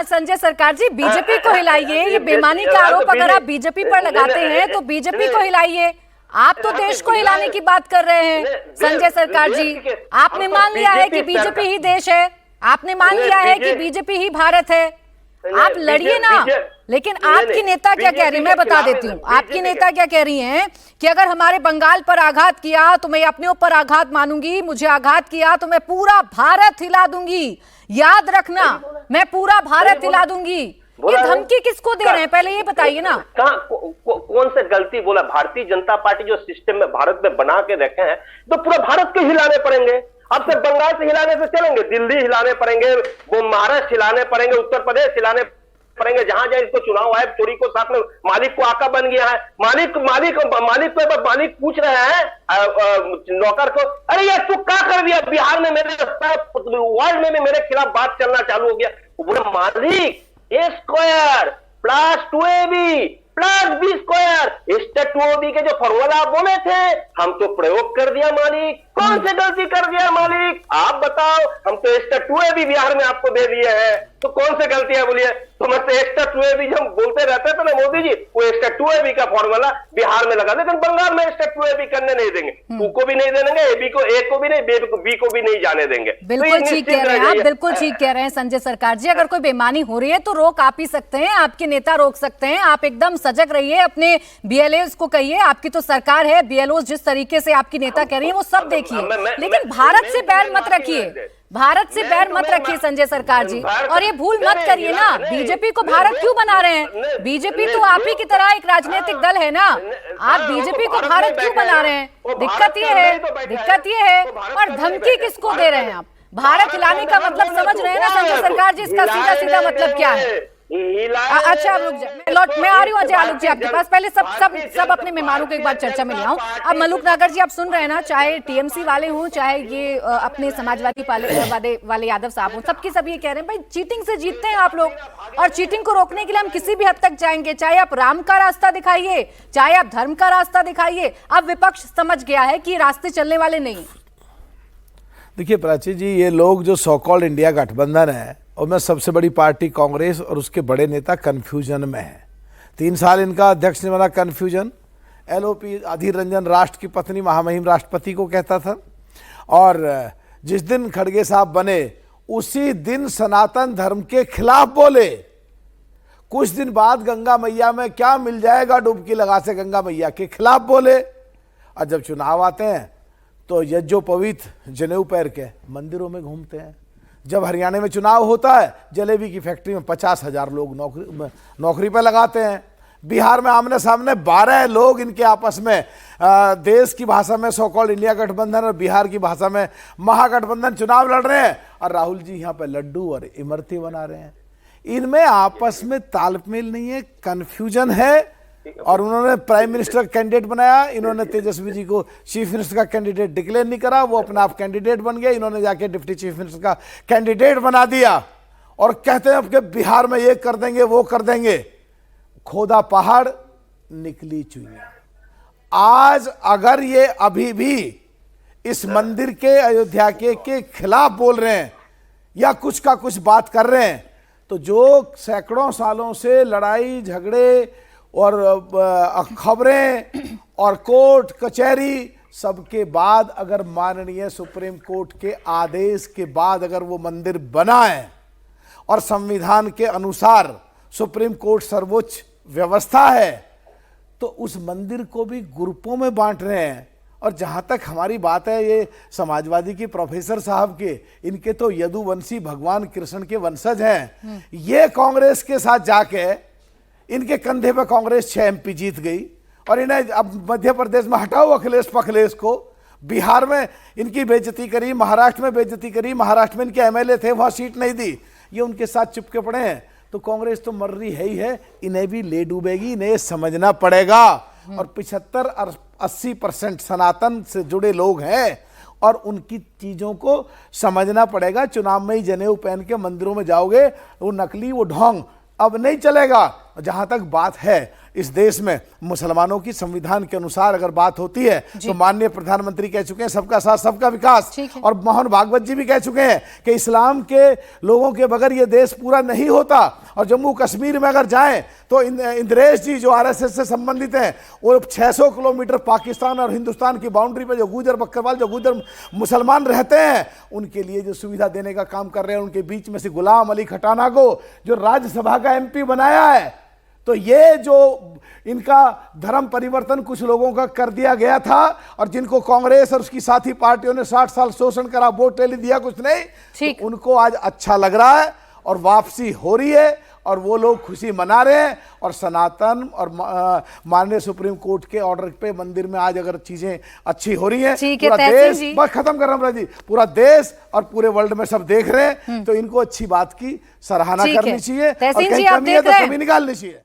संजय सरकार जी, बीजेपी को हिलाइए। ये बेईमानी का आरोप अगर आप बीजेपी पर लगाते हैं तो बीजेपी को हिलाइए। आप तो देश को हिलाने की बात कर रहे हैं संजय सरकार जी। आपने मान लिया है कि बीजेपी ही देश है, आपने मान लिया है कि बीजेपी ही भारत है। आप लड़िए ना। लेकिन आपकी नेता क्या कह रही है मैं बता देती हूँ। आपकी नेता क्या कह रही हैं कि अगर हमारे बंगाल पर आघात किया तो मैं अपने ऊपर आघात मानूंगी, मुझे आघात किया तो मैं पूरा भारत हिला दूंगी। याद रखना, मैं पूरा भारत हिला दूंगी। ये धमकी किसको दे रहे हैं पहले ये बताइए ना। कौन से गलती बोला? भारतीय जनता पार्टी जो सिस्टम में भारत में बना के रखे हैं तो पूरा भारत के हिलाने पड़ेंगे। अब से बंगाल से हिलाने से चलेंगे? दिल्ली हिलाने पड़ेंगे, वो महाराष्ट्र हिलाने पड़ेंगे, उत्तर प्रदेश हिलाने पड़ेंगे। जहां जहां इसको चुनाव आए चोरी को साथ में मालिक को आका बन गया है। मालिक पूछ रहे हैं नौकर को, अरे यार तू क्या कर दिया? बिहार में मेरे वर्ल्ड में भी मेरे खिलाफ बात चलना चालू हो गया। वो बोले मालिक a square plus 2ab plus b square state 2ab के जो फॉर्मूला आप बोले थे हम तो प्रयोग कर दिया मालिक। कौन सी गलती कर दिया मालिक आप बताओ? हम तो स्टेट 2ab बिहार में आपको दे दिए हैं, तो कौन सी गलती है बोलिए? तो मतलब स्टेट 2ab हम बोलते रहते थे ना मोदी जी, वो स्टेट 2ab का फॉर्मूला बिहार में लगा दे, लेकिन बंगाल में स्टेट 2ab करने नहीं देंगे। टू को भी नहीं देंगे, ए को भी नहीं, बी को भी नहीं जाने देंगे। बिल्कुल ठीक कह रहे हैं आप, बिल्कुल ठीक कह रहे हैं संजय सरकार जी। अगर कोई बेईमानी हो रही है तो रोक आप ही सकते हैं, आपके नेता रोक सकते हैं। आप एकदम सजग रहिए, अपने बीएलओ को कहिए, आपकी तो सरकार है, बीएलओ जिस तरीके से आपकी नेता कह रही है वो सब देखिए। लेकिन भारत से बैर मत रखिए, भारत से बैर मत रखिए संजय सरकार जी। और ये भूल मत करिए ना, बीजेपी को भारत क्यों बना रहे हैं? बीजेपी तो आप ही की तरह एक राजनीतिक दल है ना, आप बीजेपी को भारत क्यों बना रहे हैं? दिक्कत ये है। और धमकी किसको दे रहे हैं आप? भारत हिलाने का मतलब समझ रहे हैं ना संजय सरकार जी, इसका सीधा सीधा मतलब क्या है? अच्छा आप रुक जाए, मैं आ रही हूँ अजय आलोक जी आपके पास। पहले सब अपने मेहमानों को एक बार चर्चा में ले आऊं। अब मलूक नागर जी आप सुन रहे हैं ना, चाहे टीएमसी वाले हों, चाहे ये अपने समाजवादी वाले यादव साहब हों, सबकी सब ये कह रहे हैं भाई चीटिंग से जीतते हैं आप लोग, और चीटिंग को रोकने के लिए हम किसी भी हद तक जाएंगे। चाहे आप राम का रास्ता दिखाइए, चाहे आप धर्म का रास्ता दिखाइए। अब विपक्ष समझ गया है कि रास्ते चलने वाले नहीं। देखिए प्राची जी, ये लोग जो सो कॉल्ड इंडिया गठबंधन है और मैं सबसे बड़ी पार्टी कांग्रेस और उसके बड़े नेता कन्फ्यूजन में है। 3 साल इनका अध्यक्ष ने बना कन्फ्यूजन। एलओपी अधीर रंजन राष्ट्र की पत्नी महामहिम राष्ट्रपति को कहता था, और जिस दिन खड़गे साहब बने उसी दिन सनातन धर्म के खिलाफ बोले। कुछ दिन बाद गंगा मैया में क्या मिल जाएगा डुबकी लगा से गंगा मैया के खिलाफ बोले। और जब चुनाव आते हैं तो यज्ञोपवीत जनेऊ पैर के मंदिरों में घूमते हैं। जब हरियाणा में चुनाव होता है जलेबी की फैक्ट्री में 50,000 लोग नौकरी पे लगाते हैं। बिहार में आमने सामने 12 लोग इनके आपस में देश की भाषा में सो कॉल्ड इंडिया गठबंधन और बिहार की भाषा में महागठबंधन चुनाव लड़ रहे हैं, और राहुल जी यहाँ पे लड्डू और इमरती बना रहे हैं। इनमें आपस में तालमेल नहीं है, कन्फ्यूजन है। और उन्होंने प्राइम मिनिस्टर का कैंडिडेट बनाया, इन्होंने तेजस्वी जी को चीफ मिनिस्टर का कैंडिडेट डिक्लेयर नहीं करा, वो अपना आप कैंडिडेट बन गए, इन्होंने जाके डिप्टी चीफ मिनिस्टर का कैंडिडेट बना दिया और कहते हैं कि बिहार में ये कर देंगे वो कर देंगे। खोदा पहाड़ निकली चुईया। आज अगर ये अभी भी इस मंदिर के अयोध्या के खिलाफ बोल रहे हैं या कुछ का कुछ बात कर रहे हैं, तो जो सैकड़ों सालों से लड़ाई झगड़े और खबरें और कोर्ट कचहरी सबके बाद अगर माननीय सुप्रीम कोर्ट के आदेश के बाद अगर वो मंदिर बना है और संविधान के अनुसार सुप्रीम कोर्ट सर्वोच्च व्यवस्था है, तो उस मंदिर को भी ग्रुपों में बांट रहे हैं। और जहां तक हमारी बात है ये समाजवादी की प्रोफेसर साहब के, इनके तो यदुवंशी भगवान कृष्ण के वंशज हैं। ये कांग्रेस के साथ जाके इनके कंधे पर कांग्रेस 6 MP जीत गई, और इन्हें अब मध्य प्रदेश में हटाओ अखिलेश पखलेश को, बिहार में इनकी बेइज्जती करी, महाराष्ट्र में बेइज्जती करी, महाराष्ट्र में इनके एमएलए थे वहां सीट नहीं दी, ये उनके साथ चिपके पड़े हैं। तो कांग्रेस तो मर रही है ही है, इन्हें भी ले डूबेगी, इन्हें समझना पड़ेगा। और 75-80% सनातन से जुड़े लोग हैं और उनकी चीजों को समझना पड़ेगा। चुनाव में ही जनेऊ पहन के मंदिरों में जाओगे, वो नकली वो ढोंग अब नहीं चलेगा। जहां तक बात है इस देश में मुसलमानों की संविधान के अनुसार अगर बात होती है तो माननीय प्रधानमंत्री कह चुके हैं सबका साथ सबका विकास, और मोहन भागवत जी भी कह चुके हैं कि इस्लाम के लोगों के बगैर ये देश पूरा नहीं होता। और जम्मू कश्मीर में अगर जाएं तो इंद्रेश जी जो आरएसएस से संबंधित हैं, वो 600 किलोमीटर पाकिस्तान और हिंदुस्तान की बाउंड्री पे जो गुजर बकरवाल जो गुजर मुसलमान रहते हैं उनके लिए जो सुविधा देने का काम कर रहे हैं, उनके बीच में से गुलाम अली खटाना को जो राज्यसभा का एमपी बनाया है, तो ये जो इनका धर्म परिवर्तन कुछ लोगों का कर दिया गया था और जिनको कांग्रेस और उसकी साथी पार्टियों ने 60 साल शोषण करा, वोट ले दिया कुछ नहीं, तो उनको आज अच्छा लग रहा है और वापसी हो रही है और वो लोग खुशी मना रहे हैं। और सनातन और माननीय सुप्रीम कोर्ट के ऑर्डर पे मंदिर में आज अगर चीजें अच्छी हो रही हैं, पूरा देश, बस खत्म कर रहा हूं जी, पूरा देश और पूरे वर्ल्ड में सब देख रहे हैं, तो इनको अच्छी बात की सराहना करनी चाहिए और कहीं कमी है तो कमी निकालनी चाहिए।